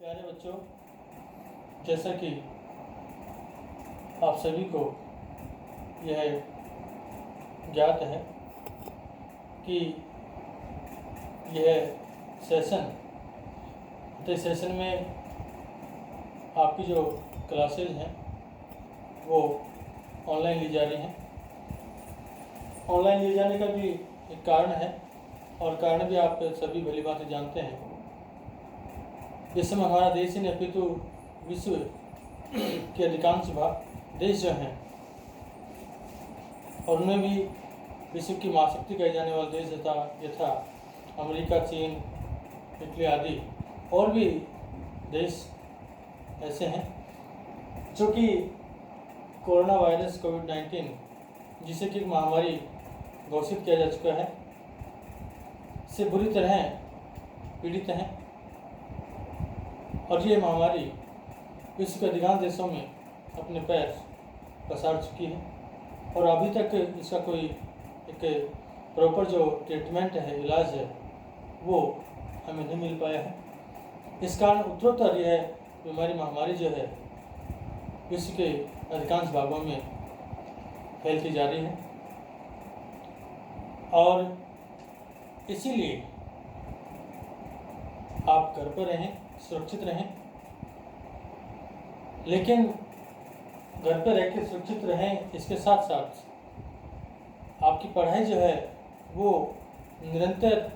प्यारे बच्चों, जैसा कि आप सभी को यह ज्ञात है कि यह सेशन में आपकी जो क्लासेज हैं वो ऑनलाइन ली जा रही हैं। ऑनलाइन लिए जाने का भी एक कारण है और कारण भी आप सभी भली भांति जानते हैं। इस समय हमारा देश ही नहीं अपितु विश्व के अधिकांश देश जो हैं और उनमें भी विश्व की महाशक्ति कहे जाने वाले देश यथा अमेरिका, चीन, इटली आदि और भी देश ऐसे हैं जो कि कोरोना वायरस कोविड-19 जिसे कि महामारी घोषित किया जा चुका है से बुरी तरह पीड़ित हैं और ये महामारी विश्व के अधिकांश देशों में अपने पैर पसार चुकी है और अभी तक इसका कोई एक प्रॉपर जो ट्रीटमेंट है, इलाज है, वो हमें नहीं मिल पाया है। इस कारण उत्तरोत्तर यह बीमारी महामारी जो है विश्व के अधिकांश भागों में फैलती जा रही है और इसीलिए आप घर पर रहें, सुरक्षित रहें, लेकिन घर पर रह के सुरक्षित रहें, इसके साथ साथ आपकी पढ़ाई जो है वो निरंतर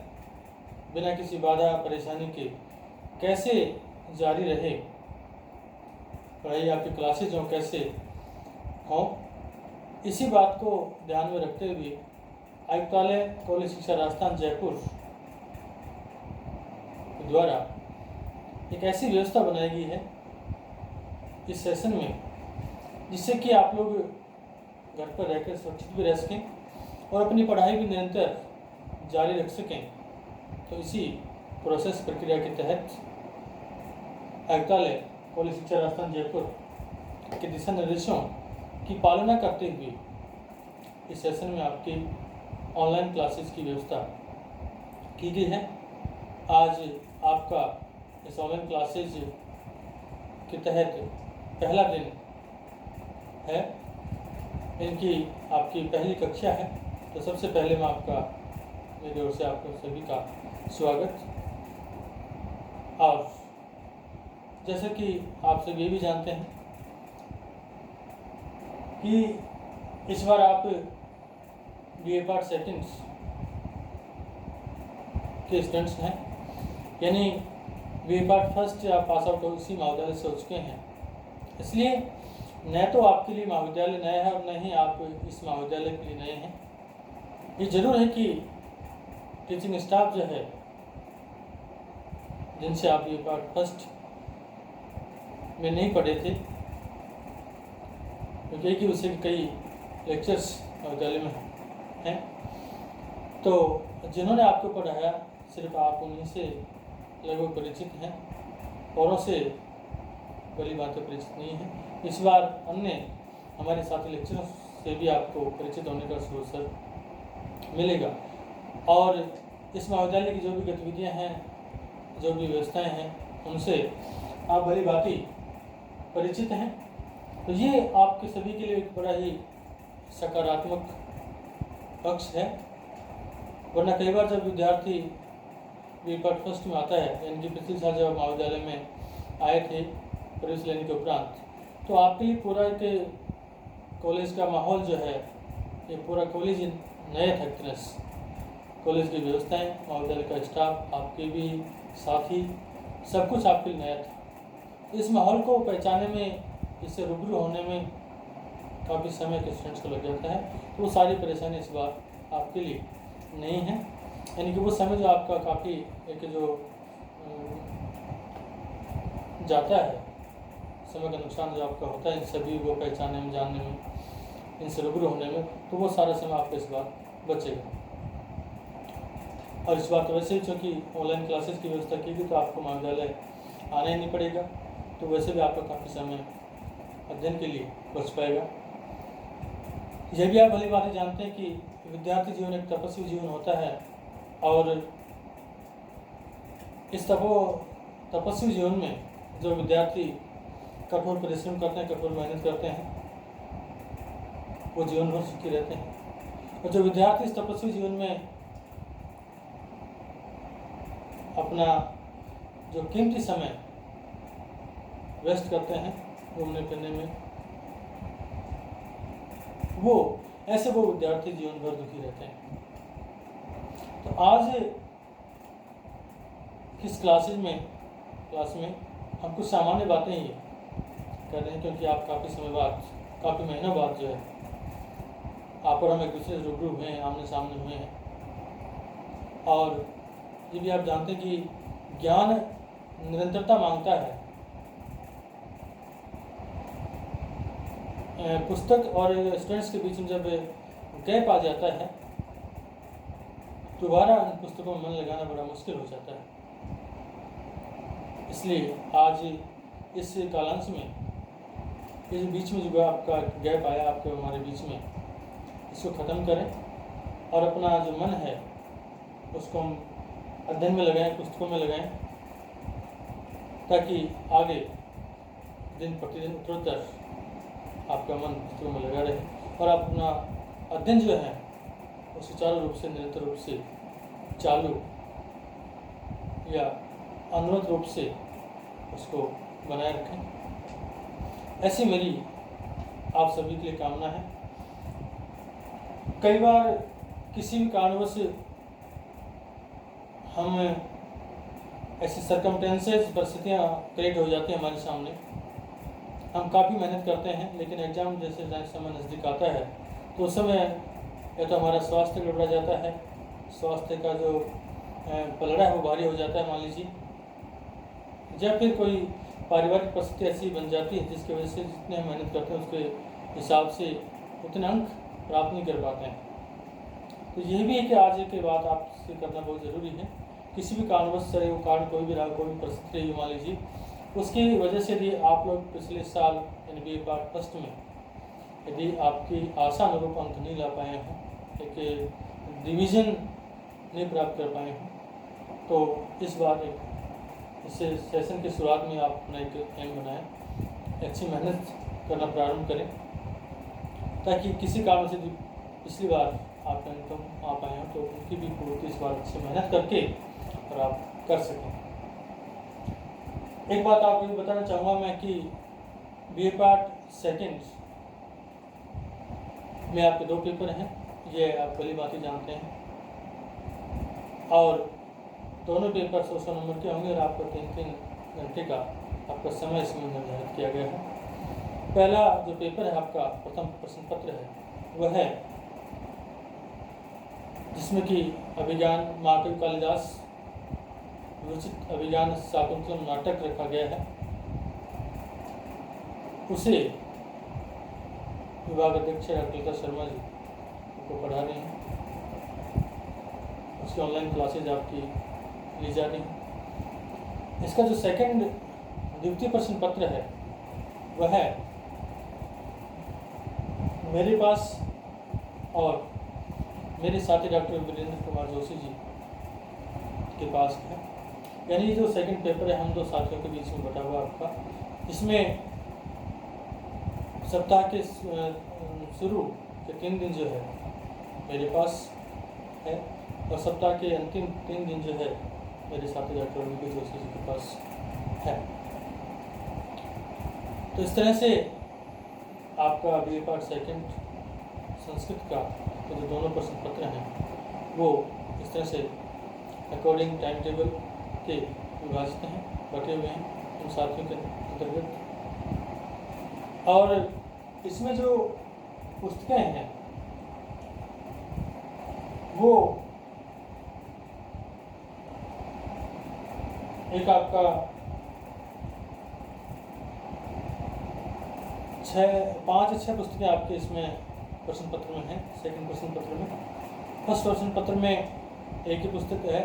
बिना किसी बाधा परेशानी के कैसे जारी रहे, पढ़ाई आपकी क्लासेज हों कैसे हों, इसी बात को ध्यान में रखते हुए आयुक्तालय कॉलेज शिक्षा राजस्थान जयपुर द्वारा एक ऐसी व्यवस्था बनाई गई है इस सेशन में जिससे कि आप लोग घर पर रहकर सुरक्षित भी रह सकें और अपनी पढ़ाई भी निरंतर जारी रख सकें। तो इसी प्रोसेस प्रक्रिया के तहत आयुक्तालय कॉलेज शिक्षा राजस्थान जयपुर के दिशा निर्देशों की पालना करते हुए इस सेशन में आपकी ऑनलाइन क्लासेस की व्यवस्था की गई है। आज आपका इस ऑनलाइन क्लासेज के तहत पहला दिन है, इनकी आपकी पहली कक्षा है। तो सबसे पहले मैं मेरी ओर से आपको सभी का स्वागत। और जैसा कि आप सब ये भी जानते हैं कि इस बार आप BA पार्ट सेकंड्स के स्टूडेंट्स हैं, यानी BA पार्ट फर्स्ट आप पास आउट इसी महाविद्यालय से हो चुके हैं। इसलिए न तो आपके लिए महाविद्यालय नया है और न ही आप इस महाविद्यालय के लिए नए हैं। ये जरूर है कि टीचिंग स्टाफ जो है जिनसे आप BA पार्ट फर्स्ट में नहीं पढ़े थे, क्योंकि कि उससे कई लेक्चर्स महाविद्यालय में हैं, तो जिन्होंने आपको पढ़ाया सिर्फ आप उन्हीं से लगभग परिचित हैं, औरों से भली बातें परिचित नहीं हैं। इस बार अन्य हमारे साथी लेक्चरों से भी आपको परिचित होने का अवसर मिलेगा और इस महाविद्यालय की जो भी गतिविधियां हैं, जो भी व्यवस्थाएं हैं, उनसे आप भली भांति परिचित हैं। तो ये आपके सभी के लिए एक बड़ा ही सकारात्मक पक्ष है। वरना कई बार जब विद्यार्थी BA पार्ट फर्स्ट में आता है, यानी कि पिछले साल जब महाविद्यालय में आए थे प्रवेश लेने के उपरांत, तो आपके लिए पूरा एक कॉलेज का माहौल जो है, ये पूरा कॉलेज नया था। कॉलेज की व्यवस्थाएं, महाविद्यालय का स्टाफ, आपके भी साथी, सब कुछ आपके लिए नया था। इस माहौल को पहचानने में, इससे रूबरू होने में काफ़ी समय के स्टूडेंट्स को लग जाता है। तो वो सारी परेशानी इस बार आपके लिए नहीं है, यानी कि वो समय जो आपका काफ़ी एक जो जाता है, समय का नुकसान जो आपका होता है इन सभी को पहचानने में, जानने में, इनसे रूबरू होने में, तो वो सारा समय आपका इस बार बचेगा। और इस बार तो वैसे ही चूँकि ऑनलाइन क्लासेस की व्यवस्था की गई, तो आपको महाविद्यालय आना ही नहीं पड़ेगा, तो वैसे भी आपका काफ़ी समय अध्ययन के लिए बच पाएगा। यह भी आप भली बात जानते हैं कि विद्यार्थी जीवन एक तपस्वी जीवन होता है और इस तपस्वी जीवन में जो विद्यार्थी कठोर परिश्रम करते हैं, कठोर मेहनत करते हैं, वो जीवन भर सुखी रहते हैं। और जो विद्यार्थी इस तपस्वी जीवन में अपना जो कीमती समय व्यस्त करते हैं घूमने फिरने में, वो विद्यार्थी जीवन भर दुखी रहते हैं। तो आज किस क्लास में हम कुछ सामान्य बातें ही कर रहे हैं, क्योंकि आप काफ़ी समय बाद, काफ़ी महीनों बाद जो है आप और हम एक दूसरे से रूबरू हुए हैं, आमने सामने हुए हैं। और ये भी आप जानते हैं कि ज्ञान निरंतरता मांगता है। पुस्तक और स्टूडेंट्स के बीच में जब गैप आ जाता है, दोबारा इन पुस्तकों में मन लगाना बड़ा मुश्किल हो जाता है। इसलिए आज इस कालांश में, इस बीच में जो आपका गैप आया आपके हमारे बीच में, इसको ख़त्म करें और अपना जो मन है उसको हम अध्ययन में लगाएं, पुस्तकों में लगाएं, ताकि आगे दिन प्रतिदिन उत्तरोत्तर आपका मन पुस्तकों में लगा रहे और आप अपना अध्ययन जो है वो सुचारू रूप से, निरंतर रूप से चालू या अनवरत रूप से उसको बनाए रखें। ऐसी मेरी आप सभी के लिए कामना है। कई बार किसी भी कारणवश हम ऐसी सर्कमटेंसेस, परिस्थितियाँ क्रिएट हो जाती हैं हमारे सामने, हम काफ़ी मेहनत करते हैं, लेकिन एग्ज़ाम जैसे समय नज़दीक आता है तो उस समय या तो हमारा स्वास्थ्य गड़बड़ा जाता है, स्वास्थ्य का जो पलड़ा है वो भारी हो जाता है मान लीजिए, या फिर कोई पारिवारिक परिस्थिति ऐसी बन जाती है जिसकी वजह से जितने हम मेहनत करते हैं उसके हिसाब से उतने अंक प्राप्त नहीं कर पाते हैं। तो यही भी है कि आज के बाद आपसे करना बहुत ज़रूरी है। किसी भी कारणवश से वो कारण कोई भी रहा, कोई भी परिस्थिति रही मान लीजिए, उसकी वजह से यदि आप लोग पिछले साल यानी BA पार्ट फर्स्ट में यदि आपकी आशा अनुरूप अंक नहीं ला पाए हों, एक डिवीज़न नहीं प्राप्त कर पाए हों, तो इस बार इस सेशन के शुरुआत में आप अपना एक एम बनाएं, अच्छी मेहनत करना प्रारंभ करें, ताकि किसी कारण से पिछली बार आपका इनकम आ पाए हों तो उनकी भी पूर्ति इस बार अच्छी मेहनत करके और आप कर सकें। एक बात आपको ये बताना चाहूँगा मैं कि BA पार्ट सेकेंड में आपके 2 पेपर हैं, ये आप भली बात ही जानते हैं, और दोनों पेपर 100 नंबर के होंगे और आपको 3-3 घंटे का आपका समय इसमें निर्धारित किया गया है। पहला जो पेपर है आपका प्रथम प्रश्न पत्र है वह है जिसमें कि अभिज्ञान महाकवि कालिदास विरचित अभिज्ञान शाकुंतलम नाटक रखा गया है, उसे विभाग अध्यक्ष अखिलता शर्मा जी को पढ़ा रहे हैं। उसकी ऑनलाइन क्लासेज आपकी ली जा रही हैं। इसका जो सेकंड द्वितीय प्रश्न पत्र है वह है मेरे पास और मेरे साथी डॉक्टर वीरेंद्र कुमार जोशी जी के पास है। यानी जो सेकंड पेपर है हम 2 साथियों के बीच में बटा हुआ आपका, इसमें सप्ताह के शुरू के 3 दिन जो है मेरे पास है और सप्ताह के अंतिम 3 दिन जो है मेरे साथी डॉक्टर वीरेंद्र जोशी जी के पास है। तो इस तरह से आपका BA पार्ट सेकेंड संस्कृत का तो जो दोनों प्रश्न पत्र हैं वो इस तरह से अकॉर्डिंग टाइम टेबल के विभाजित हैं, बटे हुए हैं उन साथियों के अंतर्गत। और इसमें जो पुस्तकें हैं वो एक आपका 5-6 पुस्तकें आपके इसमें प्रश्न पत्र में हैं। सेकंड प्रश्न पत्र में, फर्स्ट प्रश्न पत्र में एक ही पुस्तक है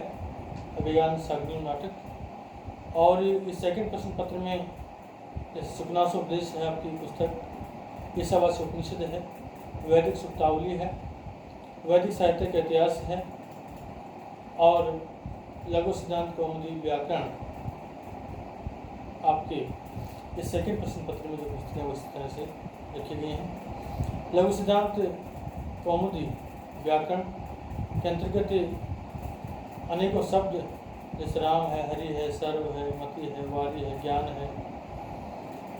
अभिज्ञान शाकुंतलम नाटक, और इस सेकंड प्रश्न पत्र में जैसे सुखनासोपदेश है आपकी पुस्तक, ईशावास्य उपनिषद है, वैदिक सुक्तावली है, वैदिक साहित्य का इतिहास है, और लघु सिद्धांत कौमुदी व्याकरण आपके इस सेकंड प्रश्न पत्र में जो पुस्तकें वो इस तरह से रखी गई हैं। लघु सिद्धांत कौमुदी व्याकरण के अंतर्गत अनेकों शब्द जैसे राम है, हरि है, सर्व है, मति है, वारी है, ज्ञान है,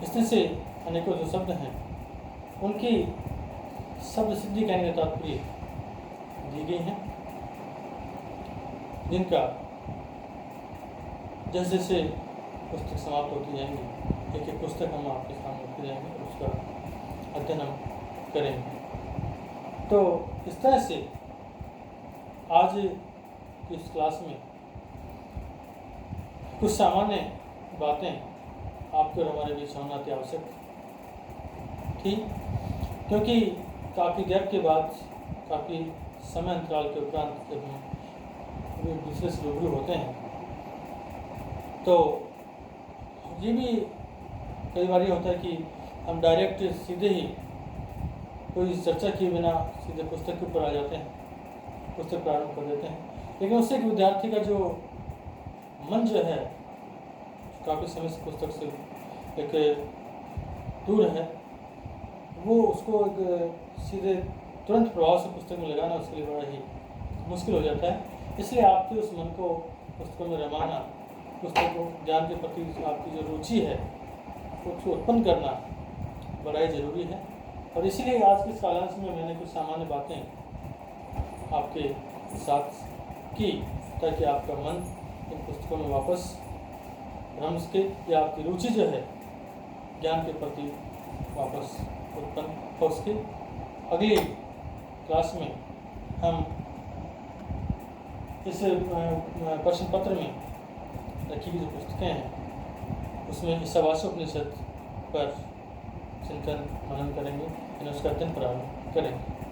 इस तरह से अनेकों जो शब्द हैं उनकी शब्द सिद्धि कहने का तात्पर्य दी गई हैं, जिनका जैसे जैसे पुस्तक समाप्त होती जाएंगी एक एक पुस्तक हम आपके सामने रखते जाएंगे और उसका अध्ययन हम करेंगे। तो इस तरह से आज की इस क्लास में कुछ सामान्य बातें आपके और हमारे बीच होना अति आवश्यक थी, क्योंकि काफ़ी देर के बाद, काफ़ी समय अंतराल के उपरांत जब हम एक दूसरे से रूबरू होते हैं तो ये भी कई बार ये होता है कि हम डायरेक्ट सीधे ही कोई चर्चा किए बिना सीधे पुस्तक के ऊपर आ जाते हैं, पुस्तक प्रारंभ कर देते हैं। लेकिन उससे एक विद्यार्थी का जो मन जो है काफ़ी समय से पुस्तक से एक दूर है, वो उसको एक सीधे तुरंत प्रभाव से पुस्तक में लगाना उसके लिए बड़ा ही मुश्किल हो जाता है। इसलिए आपके उस मन को पुस्तकों में रमाना, पुस्तक को ज्ञान के प्रति आपकी जो रुचि है उसको उत्पन्न करना बड़ा ही ज़रूरी है। और इसीलिए आज के सारांश में मैंने कुछ सामान्य बातें आपके साथ की ताकि आपका मन इन पुस्तकों में वापस भ्रम सके या आपकी रुचि जो है ज्ञान के प्रति वापस उत्पन्न हो सके। अगली क्लास में हम इस प्रश्न पत्र में रखी हुई जो पुस्तकें हैं उसमें ईशावास्योपनिषद पर चिंतन मनन करेंगे, उसका अध्ययन प्रारंभ करेंगे।